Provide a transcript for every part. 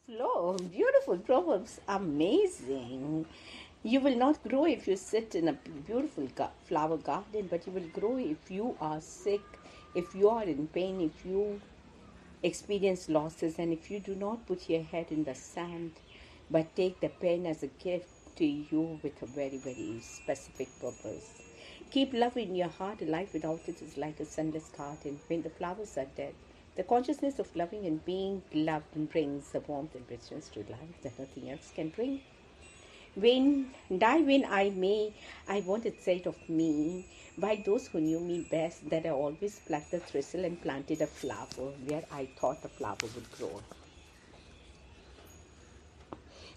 Flow, beautiful proverbs, amazing. You will not grow if you sit in a beautiful flower garden, but you will grow if you are sick, if you are in pain, if you experience losses, and if you do not put your head in the sand, but take the pen as a gift to you with a very, very specific purpose. Keep love in your heart. A life without it is like a sunless garden when the flowers are dead. The consciousness of loving and being loved brings the warmth and richness to life that nothing else can bring. When I may, I want it said of me by those who knew me best that I always plucked the thistle and planted a flower where I thought the flower would grow.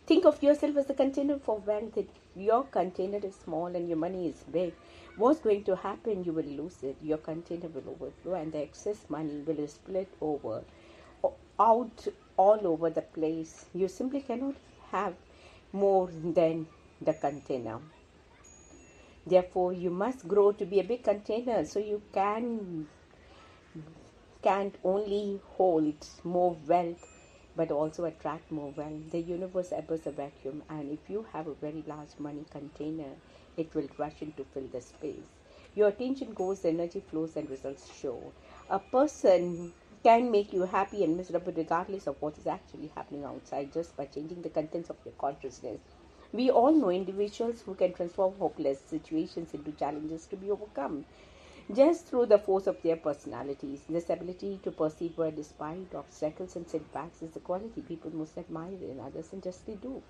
Think of yourself as a container for wealth. If your container is small and your money is big, what's going to happen? You will lose it. Your container will overflow and the excess money will split out all over the place. You simply cannot have more than the container. Therefore, you must grow to be a big container so you can't only hold more wealth but also attract more wealth. The universe abhors a vacuum, and if you have a very large money container, it will rush in to fill the space. Your attention goes, the energy flows, and results show. A person can make you happy and miserable regardless of what is actually happening outside just by changing the contents of your consciousness. We all know individuals who can transform hopeless situations into challenges to be overcome just through the force of their personalities. This ability to persevere despite obstacles and setbacks is the quality people most admire in others, and justly do.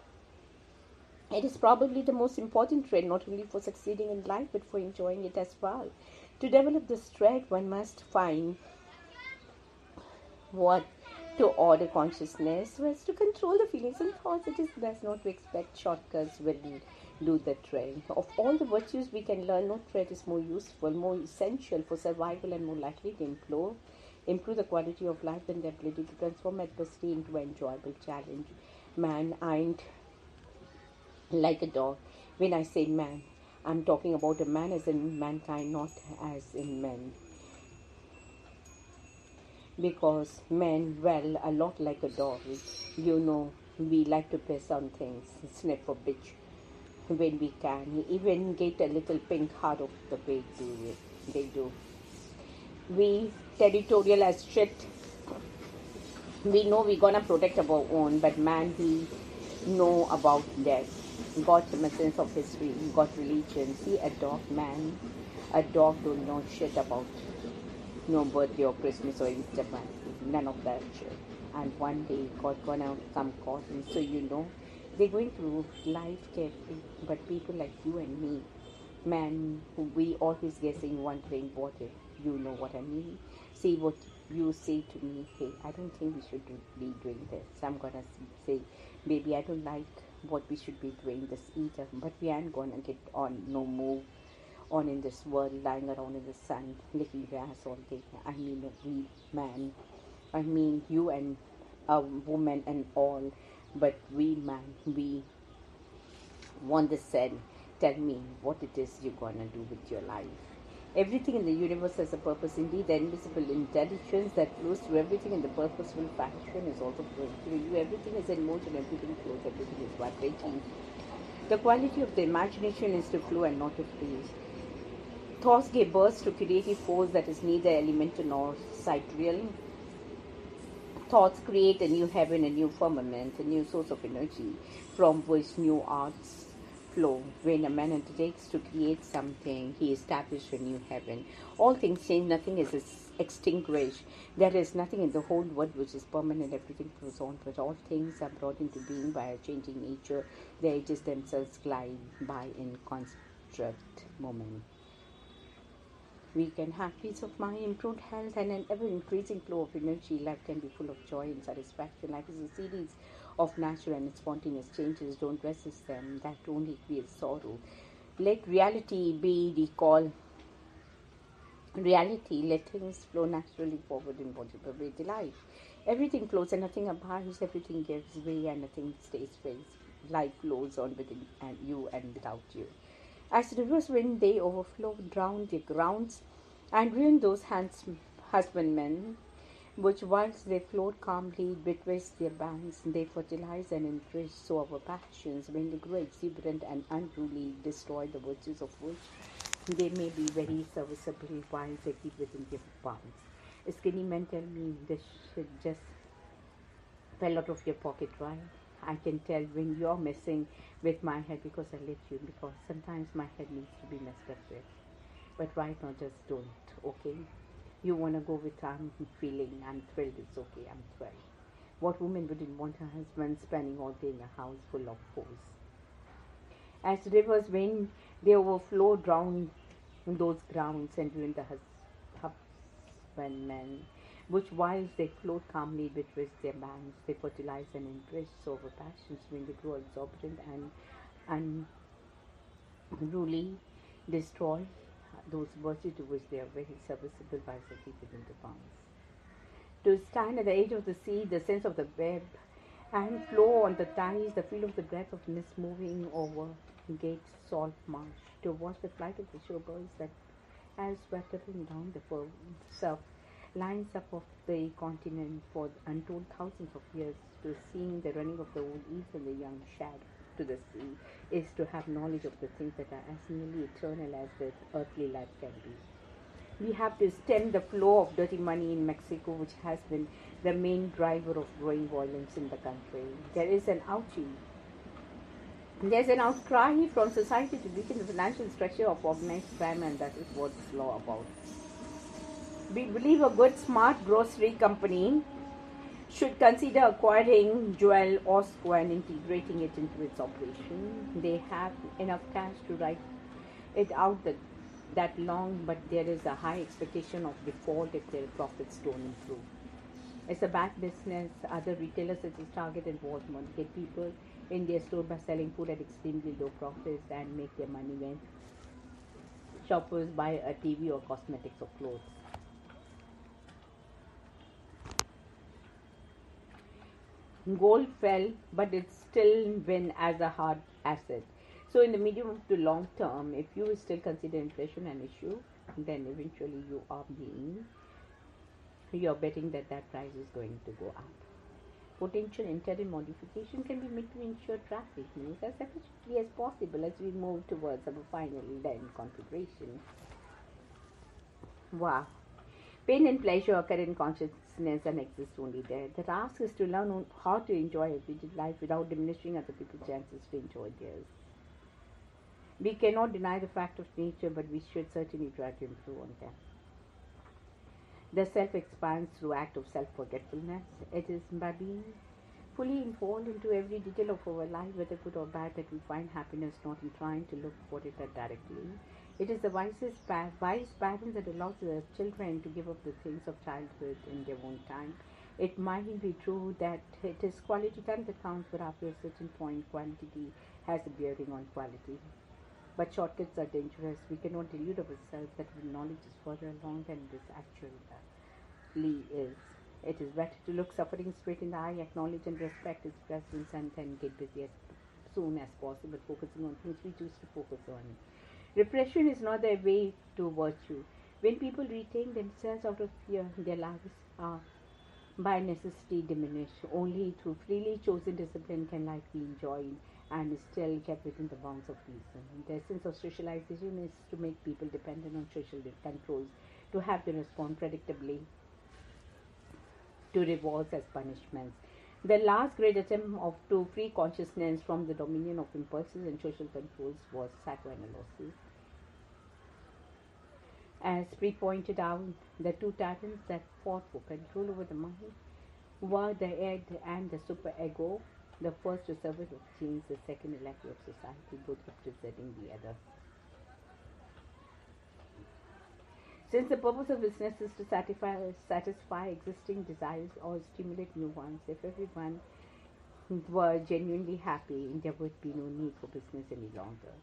It is probably the most important trait, not only for succeeding in life but for enjoying it as well. To develop this trait, one must find what to order consciousness was to control the feelings and thoughts. It is thus not to expect shortcuts will do the trick. Of all the virtues we can learn, no trait is more useful, more essential for survival, and more likely to improve the quality of life than the ability to transform adversity into an enjoyable challenge. Man ain't like a dog. When I say man, I'm talking about a man as in mankind, not as in men. Because men, well, a lot like a dog. We like to piss on things, sniff a bitch when we can, even get a little pink heart of the way they do. We territorial as shit. We know we're gonna protect our own, but man, we know about death. Got some sense of history, got religion. See a dog, man. A dog don't know shit about no birthday or Christmas or Easter party, none of that shit. And one day God gonna come calling, so they're going through life carefree. But people like you and me, man, we always guessing, wondering what if, you know what I mean. See what you say to me, hey, I don't think we should be doing this. I'm gonna say, baby, I don't like what we should be doing this either, but we aren't gonna get on no move on in this world, lying around in the sun, licking grass all day. I mean, we man, I mean you and a woman and all, but we man, we want the said. Tell me what it is you're gonna do with your life. Everything in the universe has a purpose. Indeed, the invisible intelligence that flows through everything in the purposeful fashion is also flowing through you. Everything is in motion, everything flows, everything is vibrating. The quality of the imagination is to flow and not to freeze. Thoughts give birth to creative force that is neither elemental nor sidereal. Thoughts create a new heaven, a new firmament, a new source of energy from which new arts flow. When a man undertakes to create something, he establishes a new heaven. All things change, nothing is extinguished. There is nothing in the whole world which is permanent, everything flows on, but all things are brought into being by a changing nature. The ages themselves glide by in constant moment. We can have peace of mind, improved health, and an ever-increasing flow of energy. Life can be full of joy and satisfaction. Life is a series of natural and spontaneous changes. Don't resist them. That only creates sorrow. Let reality be the call. Reality, let things flow naturally forward in whatever way they like. Everything flows and nothing abides. Everything gives way and nothing stays fixed. Life flows on within and you and without you. As rivers, when they overflow, drown their grounds and ruin those husbandmen which whilst they float calmly betwixt their banks, they fertilize and enrich so our passions, when they grow exuberant and unruly, destroy the virtues of which they may be very serviceable while they keep within their bounds. Skinny men tell me this should just fell out of your pocket, right? I can tell when you're messing with my head because I let you, because sometimes my head needs to be messed up with. But right now, just don't, okay? You want to go with I'm feeling, I'm thrilled, it's okay, I'm thrilled. What woman wouldn't want her husband spending all day in a house full of pose? As rivers, when they overflow, drown those grounds and ruin the husbandmen, which whilst they float calmly betwixt their banks, they fertilize and enrich so over passions when they grow exorbitant and unruly, destroy those virtues to which they are very serviceable by keep within the bounds. To stand at the edge of the sea, the sense of the web, and flow on the tides, the feel of the breath of mist moving over Gate's salt marsh, to watch the flight of the shorebirds that as sweeping down the surf lines up of the continent for untold thousands of years, to seeing the running of the old east and the young shad to the sea, is to have knowledge of the things that are as nearly eternal as the earthly life can be. We have to stem the flow of dirty money in Mexico, which has been the main driver of growing violence in the country. There's an outcry from society to weaken the financial structure of organized crime, and that is what this law about. We believe a good, smart grocery company should consider acquiring Jewel Osco and integrating it into its operation. They have enough cash to write it out that long, but there is a high expectation of default if their profits don't improve. It's a bad business. Other retailers such as Target and Walmart get people in their store by selling food at extremely low profits and make their money when shoppers buy a TV or cosmetics or clothes. Gold fell, but it still win as a hard asset. So in the medium to long term, if you still consider inflation an issue, then eventually you're betting that price is going to go up. Potential interim modification can be made to ensure traffic moves as efficiently as possible as we move towards our final end configuration. Wow. Pain and pleasure occur in consciousness and exist only there. The task is to learn how to enjoy everyday life without diminishing other people's chances to enjoy theirs. We cannot deny the fact of nature, but we should certainly try to improve on them. The self expands through act of self-forgetfulness. It is by being fully involved into every detail of our life, whether good or bad, that we find happiness, not in trying to look for it directly. It is the wise parents that allows their children to give up the things of childhood in their own time. It might be true that it is quality time that counts, but after a certain point, quantity has a bearing on quality. But shortcuts are dangerous. We cannot delude ourselves that knowledge is further along than this actually is. It is better to look suffering straight in the eye, acknowledge and respect its presence, and then get busy as soon as possible, focusing on things we choose to focus on. Repression is not their way to virtue. When people retain themselves out of fear, their lives are by necessity diminished. Only through freely chosen discipline can life be enjoyed and is still kept within the bounds of reason. The essence of socialization is to make people dependent on social controls, to have them respond predictably to rewards as punishments. The last great attempt to free consciousness from the dominion of impulses and social controls was psychoanalysis. As Free pointed out, the two titans that fought for control over the mind were the id and the superego, the first to serve of genes, the second elector of society, both representing the other. Since the purpose of business is to satisfy existing desires or stimulate new ones, if everyone were genuinely happy, there would be no need for business any longer.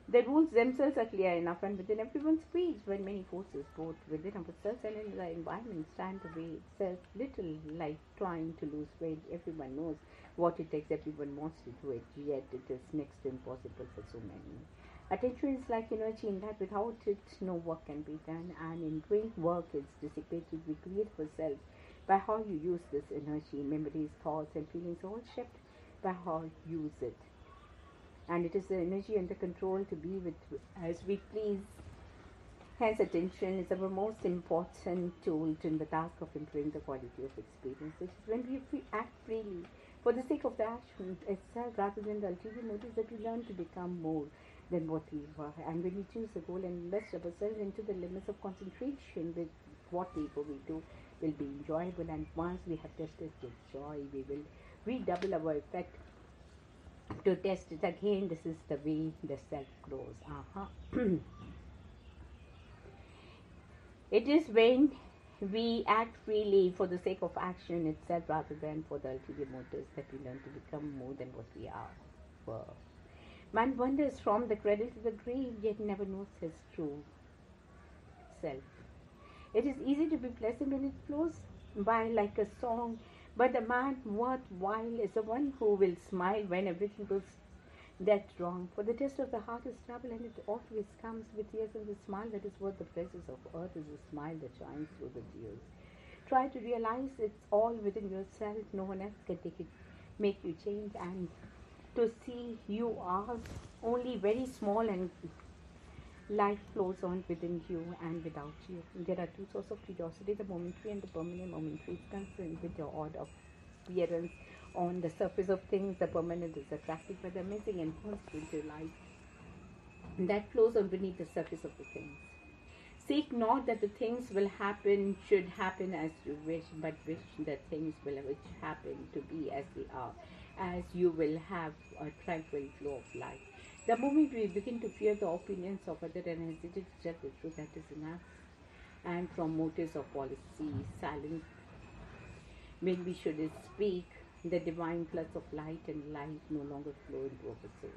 The rules themselves are clear enough and within everyone's reach, when many forces, both within ourselves and in the environment, stand the way itself. Little like trying to lose weight. Everyone knows what it takes, everyone wants to do it, yet it is next to impossible for so many. Attention is like energy in that without it, no work can be done. And in doing work, it's dissipated. We create ourselves by how you use this energy. Memories, thoughts, and feelings all shaped by how you use it. And it is the energy under control to be with as we please. Hence, attention is our most important tool in the task of improving the quality of experience. It is when we act freely for the sake of the action itself rather than the ulterior motives that we learn to become more than what we were. And when we choose a goal and invest ourselves into the limits of concentration with whatever we do will be enjoyable. And once we have tested this joy, we will redouble our effect to test it again. This is the way the self grows. It is when we act freely for the sake of action itself rather than for the ulterior motives that we learn to become more than what we are. Were. Man wanders from the cradle to the grave, yet never knows his true self. It is easy to be pleasant when it flows by like a song, but the man worthwhile is the one who will smile when everything goes that's wrong. For the test of the heart is trouble, and it always comes with tears, and the smile that is worth the praises of earth is a smile that shines through the tears. Try to realize it's all within yourself. No one else can take it, make you change, and to see you are only very small, and life flows on within you and without you. There are two sources of curiosity: the momentary and the permanent. Momentary is concerned with your order of appearance on the surface of things. The permanent is attractive by the amazing and constant life that flows on beneath the surface of the things. Seek not that the things will happen, should happen as you wish, but wish that things will which happen to be as they are, as you will have a tranquil flow of life. The moment we begin to fear the opinions of others and hesitate to judge the truth that is in us, and from motives of policy, silence, when we should speak, the divine floods of light and life no longer flow into our souls.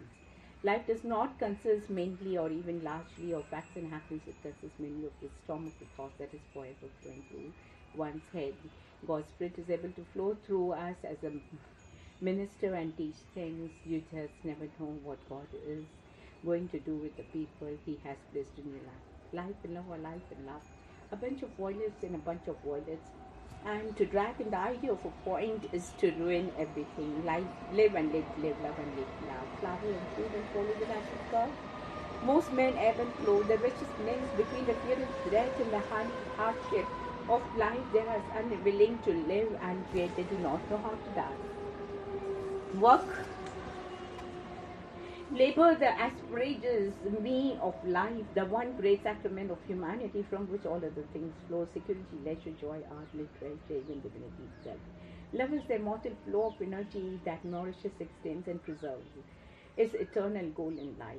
Life does not consist mainly or even largely of facts and happenings. It consists mainly of the storm of the thought that is forever flowing through one's head. God's Spirit is able to flow through us as a minister and teach things. You just never know what God is going to do with the people He has placed in your life. Life and love or life and love. A bunch of violets and a bunch of violets. And to drag in the idea of a point is to ruin everything. Live and live, love and live, love. Flower and fruit and follow the natural God. Most men ebb and flow. The richest links between the fear of death and the hardship of life. They are unwilling to live, and yet they do not know how to die. Work, labor, the asparagus me of life, the one great sacrament of humanity from which all other things flow: security, leisure, joy, art, literature, even divinity itself. Love is the immortal flow of energy that nourishes, extends, and preserves. Its eternal goal in life.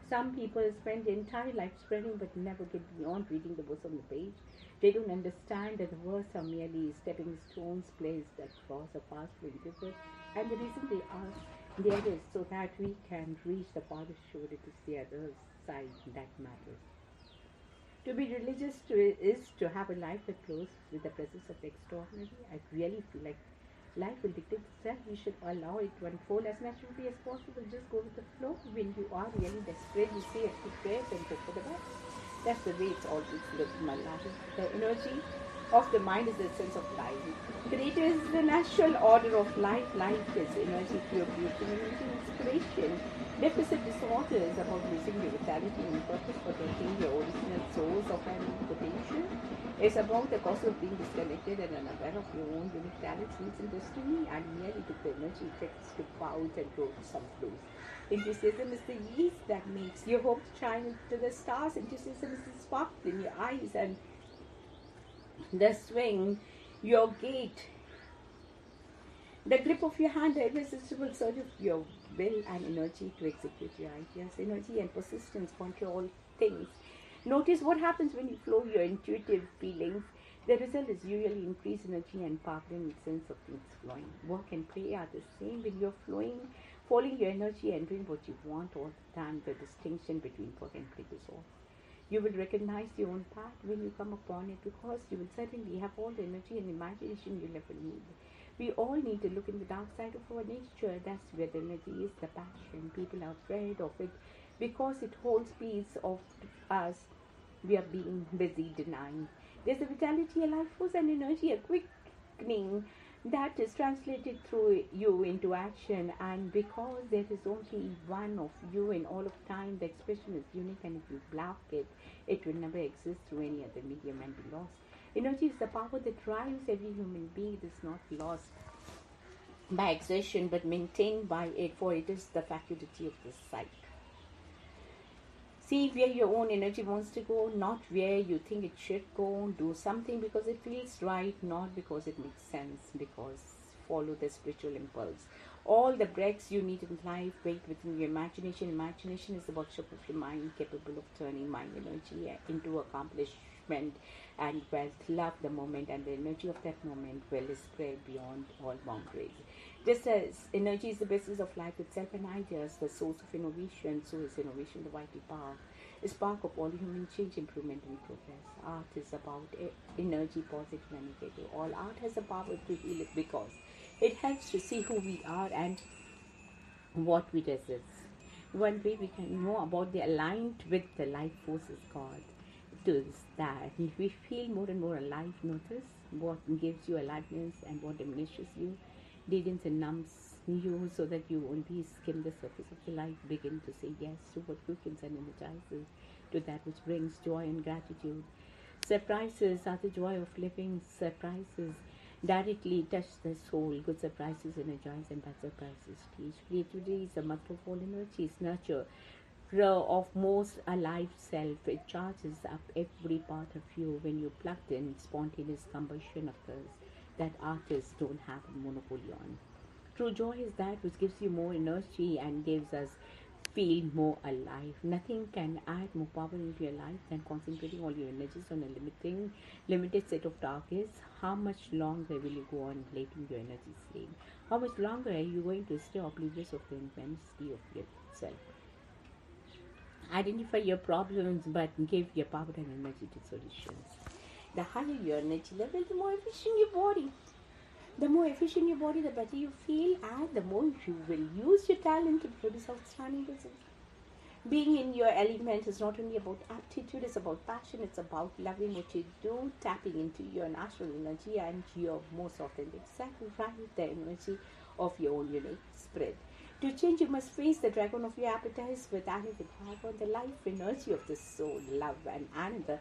Some people spend their entire life spreading but never get beyond reading the verse on the page. They don't understand that the verse are merely stepping stones placed across a fast flowing river, and the reason they are there is so that we can reach the farthest shore. It is the other side that matters. To be religious is to have a life that flows with the presence of the extraordinary. I really feel like life will dictate itself. We should allow it to unfold as naturally as possible. Just go with the flow. When you are really desperate, you say a few prayers and hope for the best. That's the way it's always lived in my life. The energy of the mind is the essence of life. Creator is the natural order of life. Life is energy, pure beauty, energy, inspiration. Deficit disorder is about losing your vitality and purpose, forgetting your original source of an potential. It's about the cost of being disconnected and unaware of your own unique talents, needs, and destiny, and merely took the energy effects to pout and grow some blues. Enthusiasm is the yeast that makes your hopes shine to the stars. Enthusiasm is the spark in your eyes and the swing, your gait, the grip of your hand, the irresistible surge of your will and energy to execute your ideas. Energy and persistence control things. Notice what happens when you flow your intuitive feelings. The result is usually increased energy and power and sense of things flowing. Work and play are the same. When you're flowing, following your energy and doing what you want all the time, the distinction between work and play is off. You will recognize your own path when you come upon it, because you will certainly have all the energy and imagination you'll ever need. We all need to look in the dark side of our nature. That's where the energy is, the passion. People are afraid of it because it holds piece of us we are being busy denying. There's a vitality, a life force, and energy, a quickening that is translated through you into action. And because there is only one of you in all of time, the expression is unique, and if you block it, it will never exist through any other medium and be lost. Energy is the power that drives every human being. It is not lost by exertion but maintained by it, for it is the faculty of the sight. See where your own energy wants to go, not where you think it should go. Do something because it feels right, not because it makes sense. Because follow the spiritual impulse. All the breaks you need in life wait within your imagination. Imagination is the workshop of your mind, capable of turning mind energy into accomplishment and wealth. Love the moment, and the energy of that moment will spread beyond all boundaries. Just as energy is the basis of life itself and ideas, the source of innovation, so is innovation the vital power, a spark of all human change, improvement, and progress. Art is about energy, positive and negative. All art has the power to heal it because it helps to see who we are and what we resist. One way we can know about the aligned with the life force is God. Is that if we feel more and more alive, notice what gives you aliveness and what diminishes you, deadens and numbs you, so that you only skim the surface of the life. Begin to say yes to what quickens and energizes, to that which brings joy and gratitude. Surprises are the joy of living. Surprises directly touch the soul. Good surprises energize, and bad surprises teach. Creativity is the mother of all energies. Nurture of most alive self. It charges up every part of you. When you plugged in, spontaneous combustion occurs that artists don't have a monopoly on. True joy is that which gives you more energy and gives us feel more alive. Nothing can add more power into your life than concentrating all your energies on a limited set of targets. How much longer will you go on letting your energy sleep? How much longer are you going to stay oblivious of the immensity of yourself? Identify your problems, but give your power and energy to solutions. The higher your energy level, the more efficient your body. The more efficient your body, the better you feel, and the more you will use your talent to produce outstanding results. Being in your element is not only about aptitude, it's about passion, it's about loving what you do, tapping into your natural energy and your most authentic self, right? The energy of your own unique spirit. To change, you must face the dragon of your appetites with added the dragon, the life energy of the soul, love and another.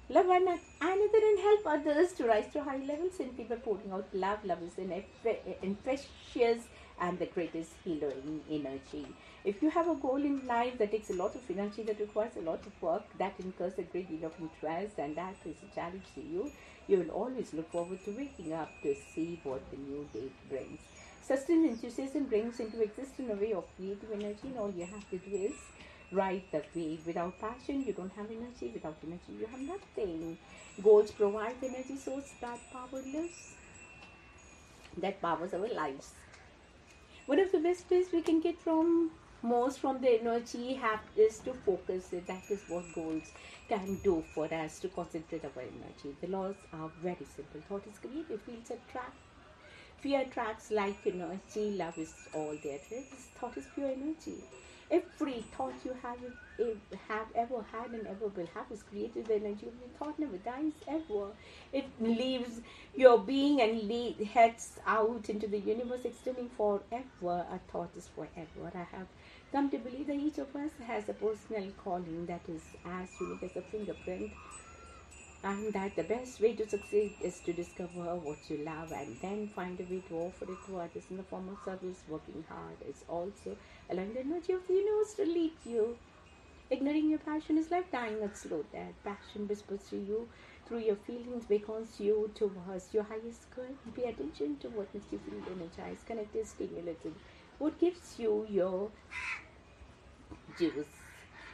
Love one another and help others to rise to high levels simply by pouring out love. Love is an infectious and the greatest healing energy. If you have a goal in life that takes a lot of energy, that requires a lot of work, that incurs a great deal of interest, and that is a challenge to you, you will always look forward to waking up to see what the new day brings. Sustained enthusiasm brings into existence a way of creative energy, and all you have to do is ride the wave. Without passion, you don't have energy. Without energy, you have nothing. Goals provide the energy source that power lives, that powers our lives. One of the best ways we can get from the energy have is to focus it. That is what goals can do for us, to concentrate our energy. The laws are very simple. Thought is creative, feels attract. Fear attracts like energy. Love is all there is. Thought is pure energy. Every thought you have ever had and ever will have is created. The energy of your thought never dies ever. It leaves your being and heads out into the universe, extending forever. A thought is forever. I have come to believe that each of us has a personal calling that is as unique as a fingerprint, and that the best way to succeed is to discover what you love and then find a way to offer it to others in the form of service. Working hard is also allowing the energy of the universe to lead you. Ignoring your passion is like dying a slow death. Passion whispers to you through your feelings, beckons you towards your highest good. Pay attention to what makes you feel energized, connected, stimulated. What gives you your juice.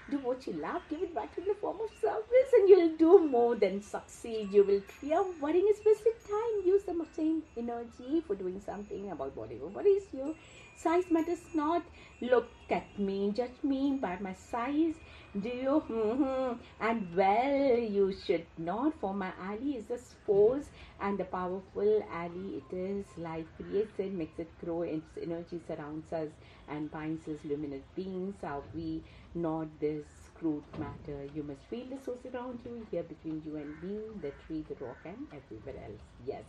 Do what you love, give it back in the form of service, and you'll do more than succeed. You will clear worrying is wasted time. Use the same energy for doing something about whatever worries you. Size matters not. Look at me, judge me by my size. Do you? And well, you should not, for my ally is a force and the powerful ally it is. Life creates it, makes it grow, its energy surrounds us and binds us luminous beings. Are we not this crude matter? You must feel the source around you, here between you and me, the tree, the rock, and everywhere else. Yes.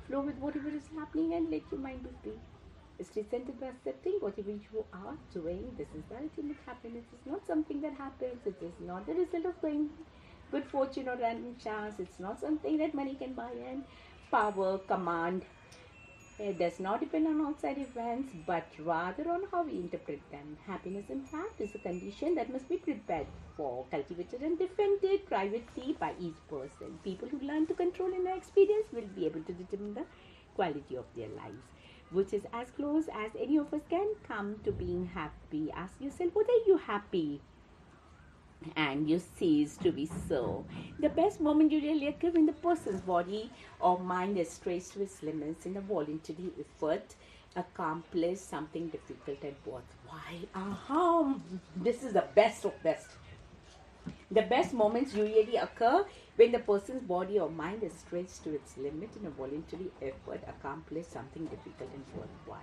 Flow with whatever is happening and let your mind be free. Stay centered by accepting whatever you are doing. This is the ultimate happiness. It's not something that happens. It is not the result of going good fortune or random chance. It's not something that money can buy and power, command. It does not depend on outside events, but rather on how we interpret them. Happiness, in fact, is a condition that must be prepared for, cultivated, and defended privately by each person. People who learn to control inner experience will be able to determine the quality of their lives, which is as close as any of us can come to being happy. Ask yourself, what are you happy? And you cease to be so. The best moment usually occurs when the person's body or mind is stretched to its limits in a voluntary effort accomplish something difficult and worthwhile. This is the best of best. The best moments usually occur when the person's body or mind is stretched to its limit in a voluntary effort accomplish something difficult and worthwhile.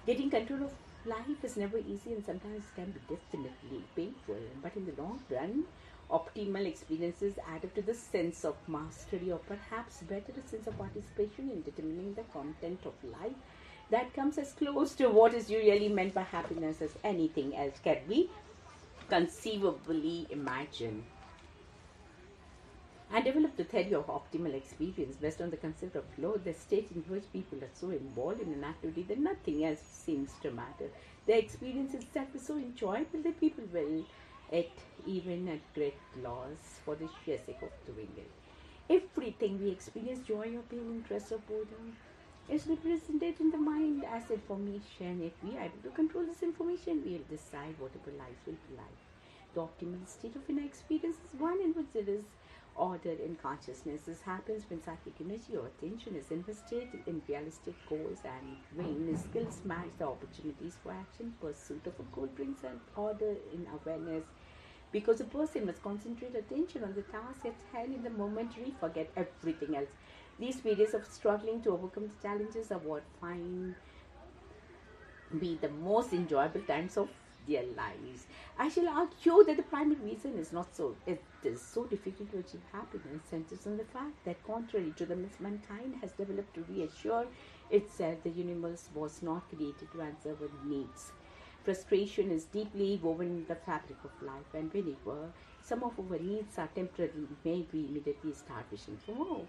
Getting control of life is never easy and sometimes can be definitely painful, but in the long run, optimal experiences add up to the sense of mastery, or perhaps better, a sense of participation in determining the content of life that comes as close to what is usually meant by happiness as anything else can be conceivably imagined. And developed the theory of optimal experience based on the concept of flow, the state in which people are so involved in an activity that nothing else seems to matter. Their experience itself is so enjoyable that people will it even at great loss for the sheer sake of doing it. Everything we experience, joy or pain, interest or boredom, is represented in the mind as information. If we are able to control this information, we will decide whatever life will be like. The optimal state of inner experience is one in which there is order in consciousness. This happens when psychic energy or attention is invested in realistic goals, and when skills match the opportunities for action. Pursuit of a goal brings an order in awareness, because a person must concentrate attention on the task at hand in the moment, forget everything else. These periods of struggling to overcome the challenges are what find be the most enjoyable times of their lives. I shall argue that the primary reason is not so it is so difficult to achieve happiness centers on the fact that, contrary to the myth, mankind has developed to reassure itself the universe was not created to answer our needs. Frustration is deeply woven in the fabric of life, and whenever some of our needs are temporary, may we immediately start wishing for more.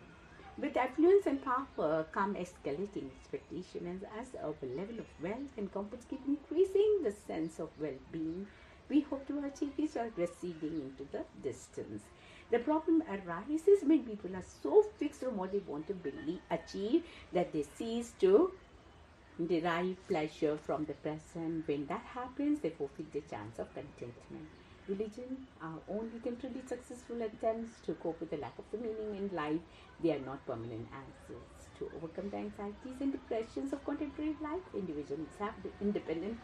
With affluence and power come escalating expectation, and as our level of wealth and comforts keep increasing, the sense of well-being we hope to achieve is receding into the distance. The problem arises when people are so fixed on what they want to achieve that they cease to derive pleasure from the present. When that happens, they forfeit the chance of contentment. Religion are only temporarily successful attempts to cope with the lack of the meaning in life. They are not permanent answers. To overcome the anxieties and depressions of contemporary life, individuals have the independent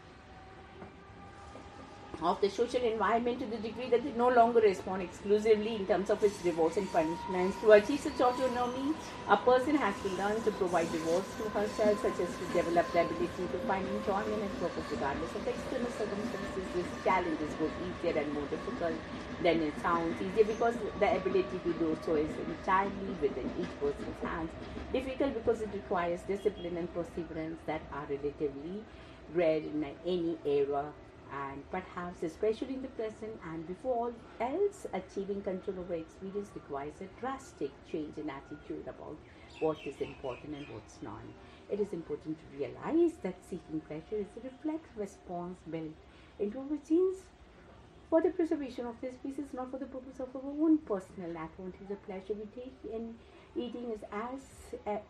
of the social environment to the degree that they no longer respond exclusively in terms of its rewards and punishments. To achieve such autonomy, a person has to learn to provide rewards to herself, such as to develop the ability to find enjoyment and purpose regardless of external circumstances. This challenge is both easier and more difficult than it sounds. Easier because the ability to do so is entirely within each person's hands. Difficult because it requires discipline and perseverance that are relatively rare in any era, and perhaps especially in the present. And before all else, achieving control over experience requires a drastic change in attitude about what is important and what's not. It is important to realize that seeking pleasure is a reflex response built into our genes for the preservation of this species, not for the purpose of our own personal advantage. The pleasure we take in eating is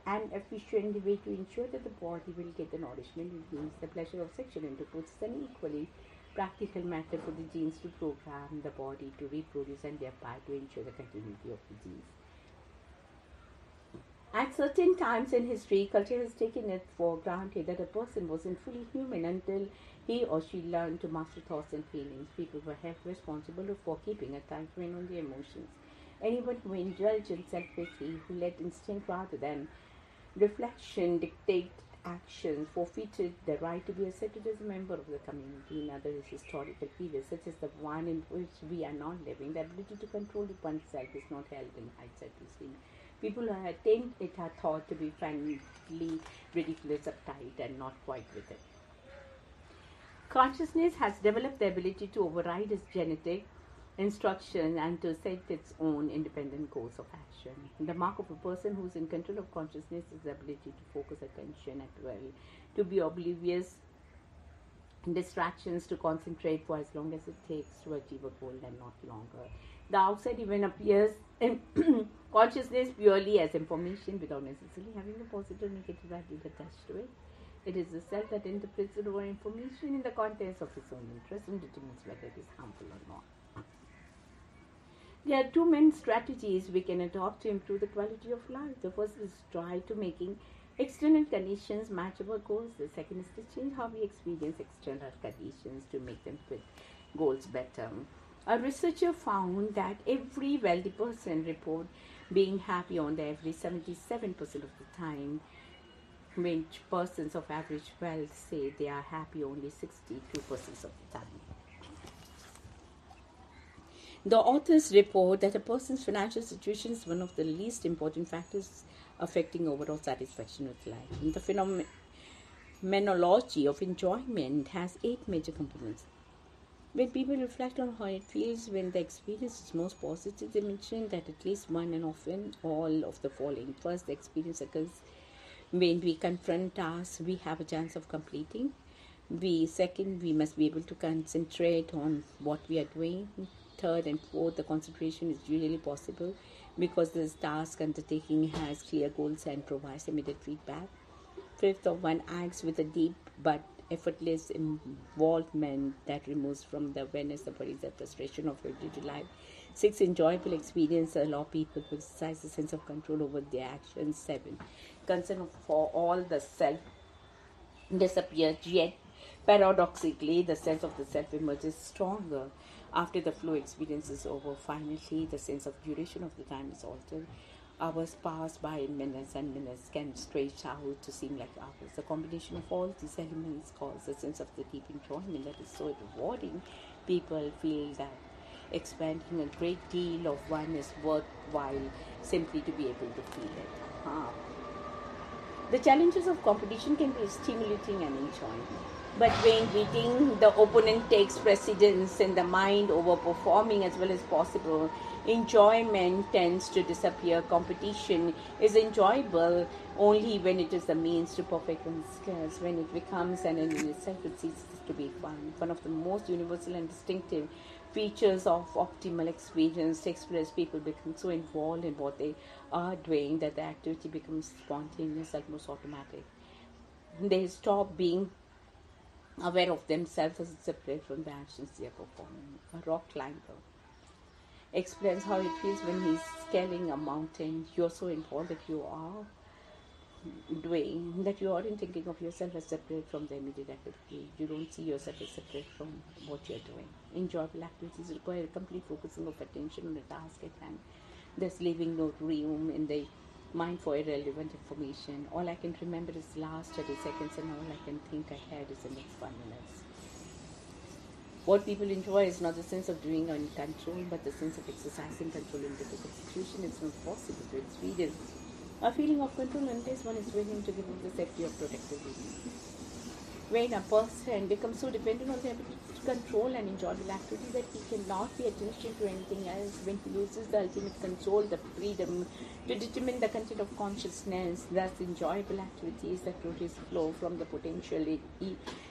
an efficient way to ensure that the body will get the nourishment it needs. The pleasure of sexual intercourse is an equally practical method for the genes to program the body to reproduce and thereby to ensure the continuity of the genes. At certain times in history, culture has taken it for granted that a person wasn't fully human until he or she learned to master thoughts and feelings. People were held responsible for keeping a tight rein on their emotions. Anyone who indulged in self-pity, who let instinct rather than reflection dictate actions, forfeited the right to be accepted as a member of the community. In other historical periods, such as the one in which we are now living, the ability to control oneself is not held in high self-esteem. People who attain it are thought to be friendly, ridiculous, uptight, and not quite with it. Consciousness has developed the ability to override its genetic instruction and to set its own independent course of action. The mark of a person who is in control of consciousness is the ability to focus attention at will, to be oblivious distractions, to concentrate for as long as it takes to achieve a goal and not longer. The outside even appears in consciousness purely as information without necessarily having a positive or negative value attached to it. It is the self that interprets the raw information in the context of its own interest and determines whether it is harmful or not. There are two main strategies we can adopt to improve the quality of life. The first is try to making external conditions match our goals. The second is to change how we experience external conditions to make them fit goals better. A researcher found that every wealthy person report being happy on the average 77% of the time, which persons of average wealth say they are happy only 62% of the time. The authors report that a person's financial situation is one of the least important factors affecting overall satisfaction with life. And the phenomenology of enjoyment has 8 major components. When people reflect on how it feels when the experience is most positive, they mention that at least one and often all of the following. First, the experience occurs when we confront tasks we have a chance of completing. Second, we must be able to concentrate on what we are doing. Third and fourth, the concentration is usually possible because this task undertaking has clear goals and provides immediate feedback. Fifth, one acts with a deep but effortless involvement that removes from the awareness the worries and frustration of everyday life. 6, enjoyable experience allow people to exercise a sense of control over their actions. 7, concern for all the self disappears, yet paradoxically the sense of the self emerges stronger after the flow experience is over. Finally, the sense of duration of the time is altered. Hours pass by in minutes, and minutes can stretch out to seem like hours. The combination of all these elements causes a sense of the deep enjoyment that is so rewarding. People feel that expending a great deal of one is worthwhile simply to be able to feel it. The challenges of competition can be stimulating and enjoying. But when beating the opponent takes precedence in the mind over performing as well as possible, enjoyment tends to disappear. Competition is enjoyable only when it is the means to perfect one's skills. When it becomes an end in itself, it ceases to be fun. One of the most universal and distinctive features of optimal experience takes place. People become so involved in what they are doing that the activity becomes spontaneous, almost automatic. They stop being aware of themselves as separate from the actions they are performing. A rock climber explains how it feels when he's scaling a mountain. You're so involved that you aren't thinking of yourself as separate from the immediate activity. You don't see yourself as separate from what you're doing. Enjoyable activities require complete focusing of attention on the task at hand. There's leaving no room in the mind for irrelevant information. All I can remember is the last 30 seconds, and all I can think ahead is the next 5 minutes. What people enjoy is not the sense of doing or in control, but the sense of exercising control in difficult situations. It's not possible to experience a feeling of control unless one is willing to give up the safety of protective reasons. When a person becomes so dependent on the ability to control and enjoyable activity that he cannot pay attention to anything else, when he loses the ultimate control, the freedom to determine the content of consciousness, thus enjoyable activities that produce flow from the potentially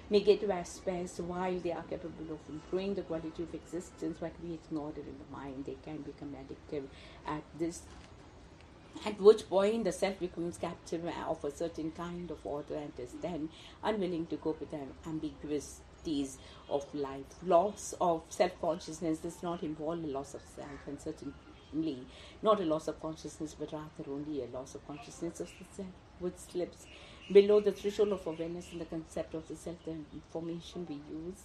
negative aspects, while they are capable of improving the quality of existence, but we ignore it in the mind, they can become addictive at which point the self becomes captive of a certain kind of order and is then unwilling to cope with the ambiguities of life. Loss of self-consciousness does not involve a loss of self, and certain not a loss of consciousness, but rather only a loss of consciousness of the self, which slips below the threshold of awareness in the concept of the self, the information we use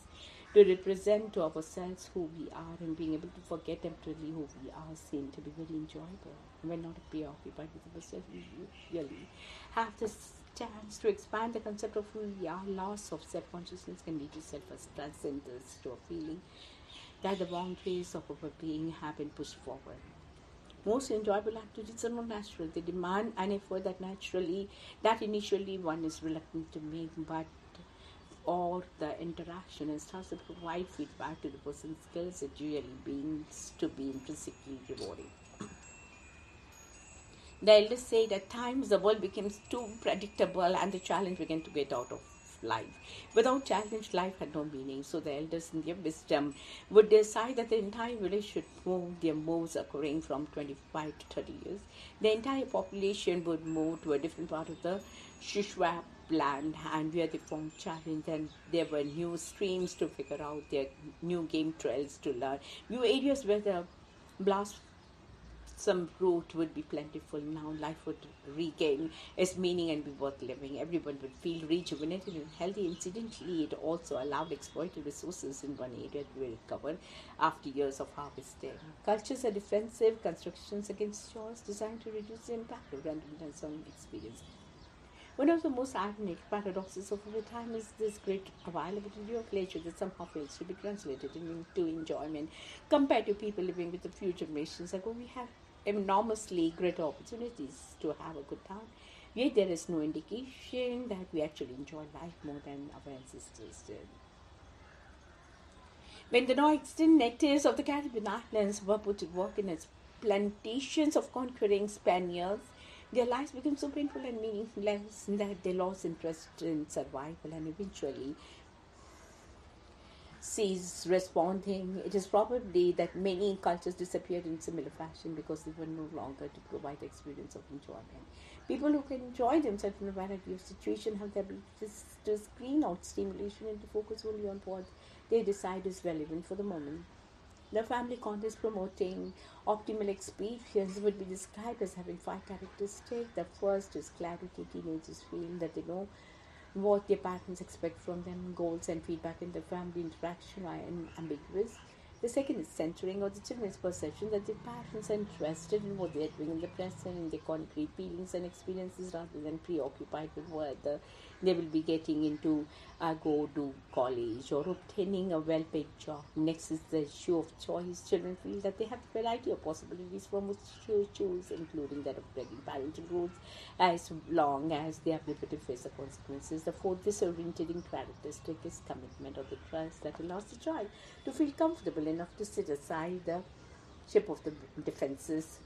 to represent to ourselves who we are, and being able to forget temporarily who we are seem to be very enjoyable. When not preoccupied with ourselves, we really have this chance to expand the concept of who we are. Loss of self-consciousness can lead to self-transcendence, to a feeling that the boundaries of our being have been pushed forward. Most enjoyable activities are not natural. They demand an effort that initially one is reluctant to make, but or the interaction and starts to provide feedback to the person's skills, it really beings to be intrinsically rewarding. The elders say that at times the world becomes too predictable and the challenge began to get out of life. Without challenge, life had no meaning. So the elders in their wisdom would decide that the entire village should move, their moves occurring from 25 to 30 years. The entire population would move to a different part of the Shishwa land, and where they formed challenge, and there were new streams to figure out, their new game trails to learn, new areas where the blast some root would be plentiful. Now life would regain its meaning and be worth living. Everyone would feel rejuvenated and healthy. Incidentally, it also allowed exploited resources in one area to be recovered after years of harvesting. Cultures are defensive constructions against chores designed to reduce the impact of randomness on experience. One of the most ironic paradoxes of our time is this great availability of leisure that somehow fails to be translated into enjoyment. Compared to people living with a few generations ago, we have enormously greater opportunities to have a good time. Yet there is no indication that we actually enjoy life more than our ancestors did. When the non-extinct natives of the Caribbean islands were put to work in its plantations of conquering Spaniards, their lives became so painful and meaningless that they lost interest in survival and eventually ceased responding. It is probably that many cultures disappeared in similar fashion because they were no longer to provide the experience of enjoyment. People who can enjoy themselves in a variety of situations have the ability to screen out stimulation and to focus only on what they decide is relevant for the moment. The family context promoting optimal experience would be described as having 5 characteristics. The first is clarity. Teenagers feel that they know what their parents expect from them. Goals and feedback in the family interaction are ambiguous. The second is centering, or the children's perception that their parents are interested in what they are doing in the present, in their concrete feelings and experiences, rather than preoccupied with whether they will be getting into go to college or obtaining a well-paid job. Next is the issue of choice. Children feel that they have a variety of possibilities from which to choose, including that of breaking parental rules, as long as they are prepared to face the consequences. The fourth disorientating characteristic is commitment, or the trust that allows the child to feel comfortable enough to sit aside the ship of the defenses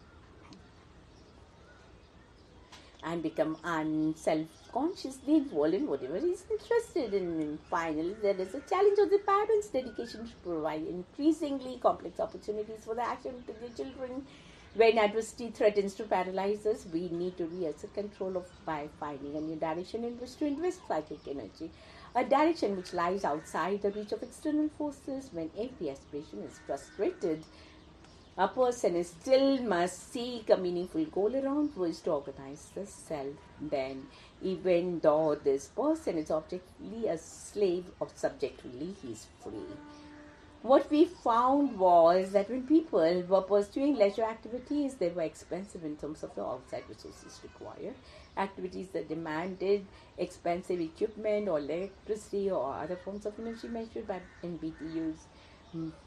and become self-consciously involved in whatever he's interested in. And finally, there is a challenge of the parents' dedication to provide increasingly complex opportunities for the action of the children. When adversity threatens to paralyze us, we need to reassert control by finding a new direction in which to invest psychic energy. A direction which lies outside the reach of external forces. When every aspiration is frustrated, a person still must seek a meaningful goal around which to organize the self. Then, even though this person is objectively a slave of subjectively, he is free. What we found was that when people were pursuing leisure activities, they were expensive in terms of the outside resources required. Activities that demanded expensive equipment or electricity or other forms of energy measured by NBTUs,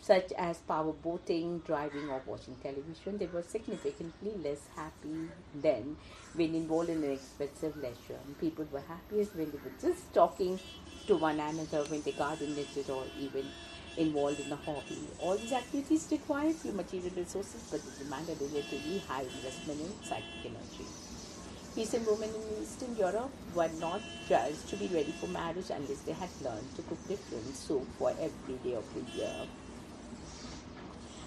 such as power boating, driving, or watching television, they were significantly less happy than when involved in an expensive leisure. And people were happiest when they were just talking to one another, when they gardened or even involved in a hobby. All these activities require few material resources, but they demand a relatively high investment in psychic energy. Peasant women in Eastern Europe were not judged to be ready for marriage unless they had learned to cook different soup for every day of the year.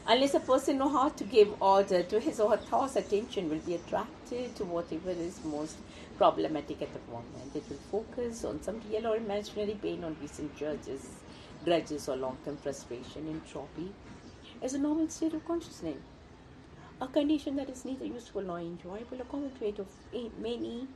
Unless a person knows how to give order to his or her thoughts, attention will be attracted to whatever is most problematic at the moment. It will focus on some real or imaginary pain, on recent grudges or long-term frustration. Entropy is a normal state of consciousness. a condition that is neither useful nor enjoyable, a common trait of many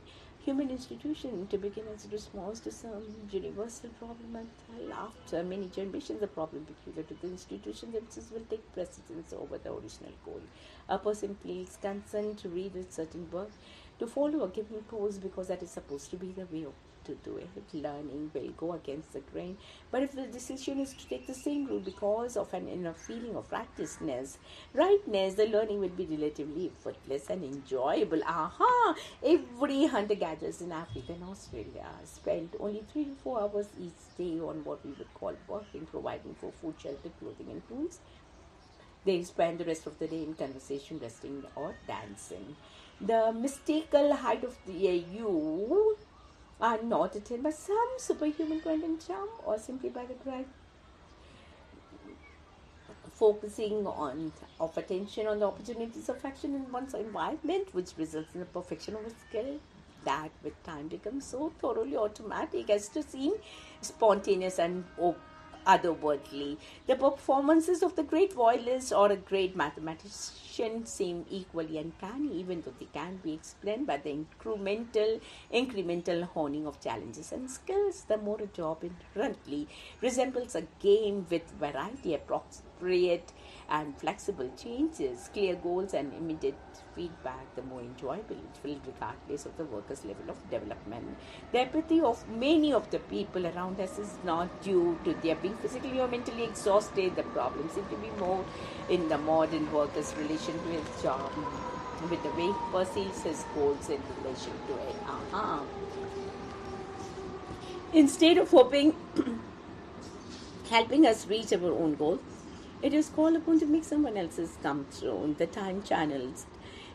human institutions to begin as a response to some universal problem, until after many generations the problem peculiar to the institution themselves will take precedence over the original goal. A person feels concerned to read a certain book, to follow a given course because that is supposed to be the way to do it. Learning will go against the grain. But if the decision is to take the same route because of an inner feeling of rightness, the learning will be relatively effortless and enjoyable. Aha! Every hunter-gatherers in Africa and Australia spent only 3 to 4 hours each day on what we would call working, providing for food, shelter, clothing, and tools. They spend the rest of the day in conversation, resting, or dancing. The mystical height of the you are not attained by some superhuman quantum charm or simply by the grand focusing on of attention on the opportunities of action in one's environment, which results in the perfection of a skill that with time becomes so thoroughly automatic as to seem spontaneous and otherworldly. The performances of the great violist or a great mathematician seem equally uncanny, even though they can be explained by the incremental honing of challenges and skills. The more a job inherently resembles a game with variety, appropriate and flexible changes, clear goals, and immediate feedback, the more enjoyable it will, regardless of the worker's level of development. The apathy of many of the people around us is not due to their being physically or mentally exhausted. The problem seems to be more in the modern worker's relation to his job, with the way he perceives his goals in relation to it. Instead of helping us reach our own goals, it is called upon to make someone else's come true. The time channels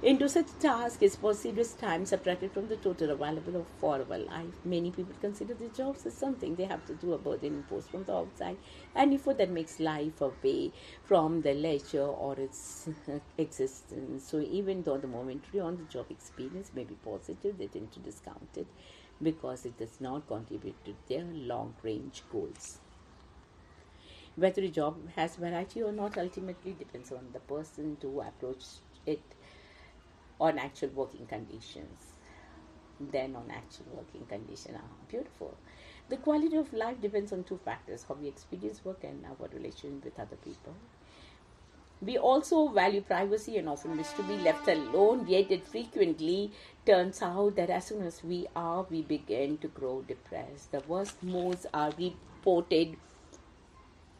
into such tasks is serious time subtracted from the total available for our life. Many people consider their jobs as something they have to do, a burden imposed from the outside, and effort that makes life away from the leisure or its existence. So even though the momentary on-the-job experience may be positive, they tend to discount it because it does not contribute to their long-range goals. Whether a job has variety or not ultimately depends on the person to approach it on actual working conditions. Then on actual working conditions are beautiful. The quality of life depends on 2 factors: how we experience work and our relation with other people. We also value privacy and often wish to be left alone, yet it frequently turns out that as soon as we begin to grow depressed. The worst moods are reported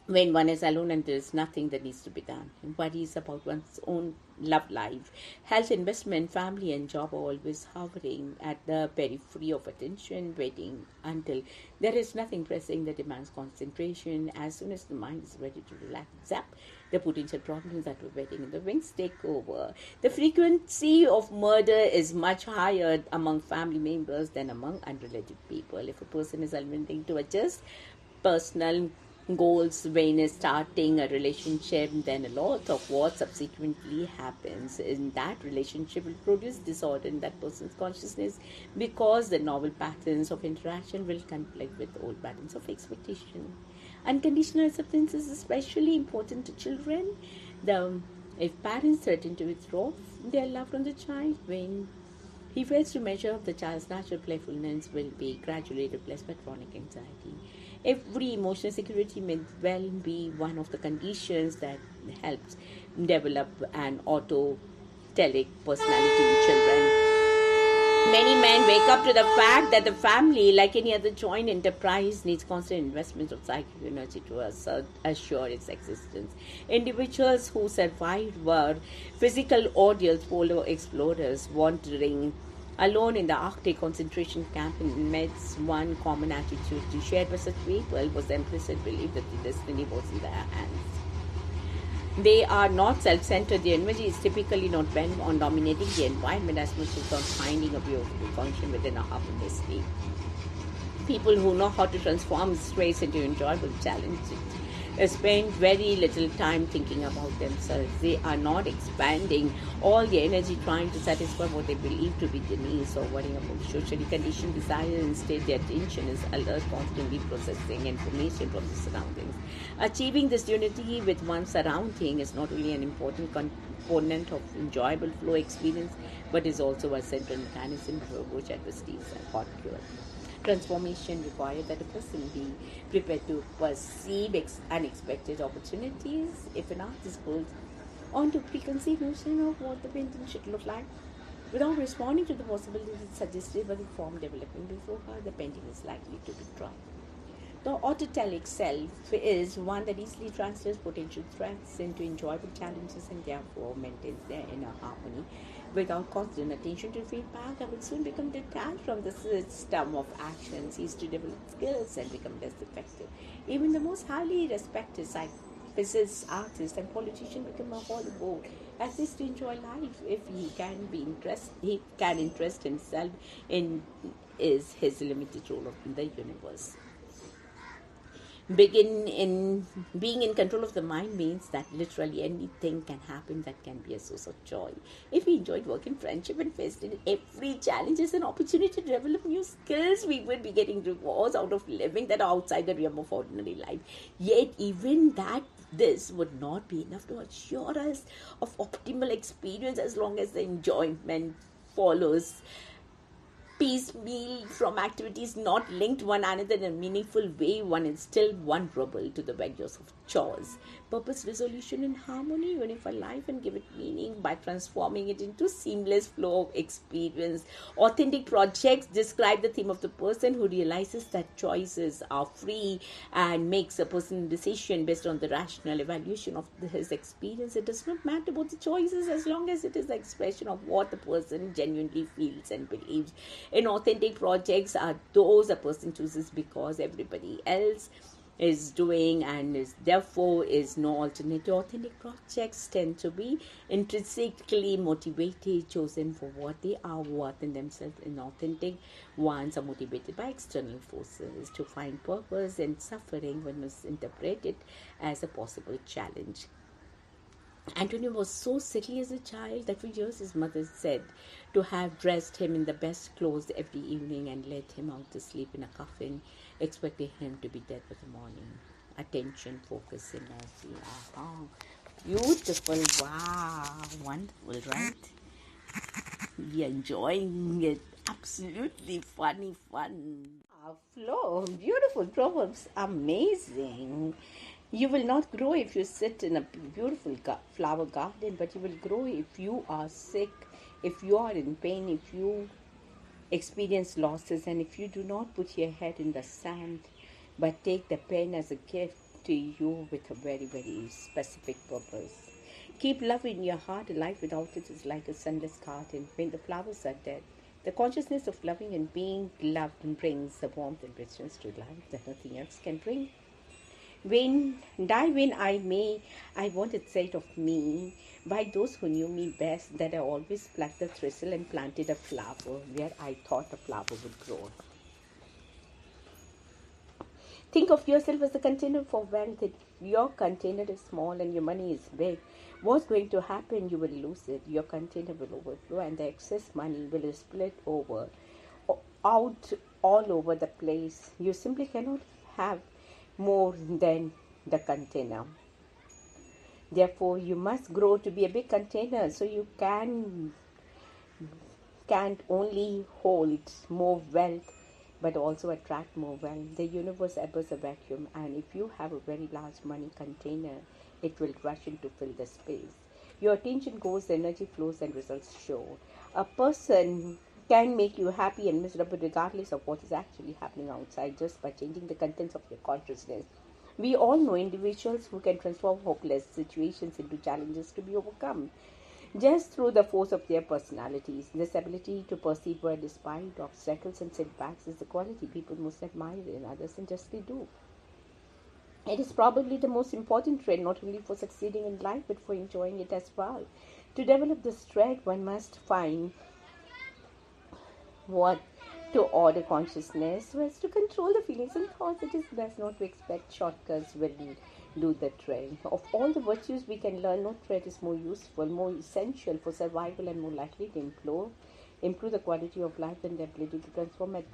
when one is alone and there is nothing that needs to be done. Worries about one's own love life, health, investment, family, and job are always hovering at the periphery of attention, waiting until there is nothing pressing that demands concentration. As soon as the mind is ready to relax, zap, the potential problems that were waiting in the wings take over. The frequency of murder is much higher among family members than among unrelated people. If a person is unwilling to adjust personal goals when starting a relationship, then a lot of what subsequently happens in that relationship will produce disorder in that person's consciousness, because the novel patterns of interaction will conflict with old patterns of expectation. Unconditional acceptance is especially important to children. If parents threaten to withdraw their love from the child when he fails to measure up, the child's natural playfulness will be gradually replaced by chronic anxiety. Every emotional security may well be one of the conditions that helps develop an autotelic personality in children. Many men wake up to the fact that the family, like any other joint enterprise, needs constant investment of psychic energy to assure its existence. Individuals who survived were physical ordeals, polar explorers, wandering alone in the Arctic concentration camp in Meds. One common attitude shared by such people was the implicit belief that the destiny was in their hands. They are not self-centered. Their energy is typically not bent on dominating the environment as much as on finding a way to function within a harmonious state. People who know how to transform stress into enjoyable challenges spend very little time thinking about themselves. They are not expanding all their energy trying to satisfy what they believe to be the needs or worrying about socially conditioned desires. Instead, their attention is alert, constantly processing information from the surroundings. Achieving this unity with one's surrounding is not only an important component of enjoyable flow experience, but is also a central mechanism to approach adversities and hot cure. Transformation requires that a person be prepared to perceive unexpected opportunities. If an artist holds on to preconceived notion of what the painting should look like, without responding to the possibilities suggested by the form developing before her, the painting is likely to be dry. The autotelic self is one that easily transfers potential threats into enjoyable challenges and therefore maintains their inner harmony without constant attention to feedback and will soon become detached from the system of action, cease to develop skills and become less effective. Even the most highly respected physicists, artists and politicians become a hollow as is to enjoy life if he can interest himself in is his limited role in the universe. Being in control of the mind means that literally anything can happen that can be a source of joy. If we enjoyed work and friendship and faced in every challenge as an opportunity to develop new skills, we would be getting rewards out of living that are outside the realm of ordinary life. Yet even that this would not be enough to assure us of optimal experience as long as the enjoyment follows piecemeal from activities not linked one another in a meaningful way. One is still vulnerable to the vigors of chores. Purpose, resolution, and harmony unify life and give it meaning by transforming it into seamless flow of experience. Authentic projects describe the theme of the person who realizes that choices are free and makes a personal decision based on the rational evaluation of his experience. It does not matter about the choices as long as it is the expression of what the person genuinely feels and believes. Inauthentic projects are those a person chooses because everybody else is doing and therefore is no alternative. Authentic projects tend to be intrinsically motivated, chosen for what they are worth in themselves. Inauthentic ones are motivated by external forces to find purpose in suffering when misinterpreted as a possible challenge. Antonio was so sickly as a child that for years his mother said to have dressed him in the best clothes every evening and let him out to sleep in a coffin, expecting him to be dead by the morning. Attention, focus, energy. Oh, beautiful. Wow. Wonderful, right? We are enjoying it. Absolutely fun. Flow, beautiful proverbs, amazing. You will not grow if you sit in a beautiful flower garden, but you will grow if you are sick, if you are in pain, if you experience losses, and if you do not put your head in the sand, but take the pain as a gift to you with a very, very specific purpose. Keep love in your heart. A life without it is like a sunless garden when the flowers are dead. The consciousness of loving and being loved brings the warmth and richness to life that nothing else can bring. When I may, I want it said of me by those who knew me best that I always plucked the thistle and planted a flower where I thought a flower would grow. Think of yourself as a container for wealth. If your container is small and your money is big, what's going to happen? You will lose it. Your container will overflow and the excess money will split out all over the place. You simply cannot have more than the container. Therefore, you must grow to be a big container so you can't only hold more wealth but also attract more wealth. The universe abhors a vacuum, and if you have a very large money container, it will rush in to fill the space. Your attention goes, the energy flows, and results show. A person can make you happy and miserable regardless of what is actually happening outside just by changing the contents of your consciousness. We all know individuals who can transform hopeless situations into challenges to be overcome just through the force of their personalities. This ability to persevere despite obstacles and setbacks is the quality people most admire in others and justly do. It is probably the most important trait not only for succeeding in life but for enjoying it as well. To develop this trait, one must find what to order consciousness so as to control the feelings and thoughts. It is best not to expect shortcuts will do the trick. Of all the virtues we can learn, no trait is more useful, more essential for survival, and more likely to improve the quality of life than the ability to transform at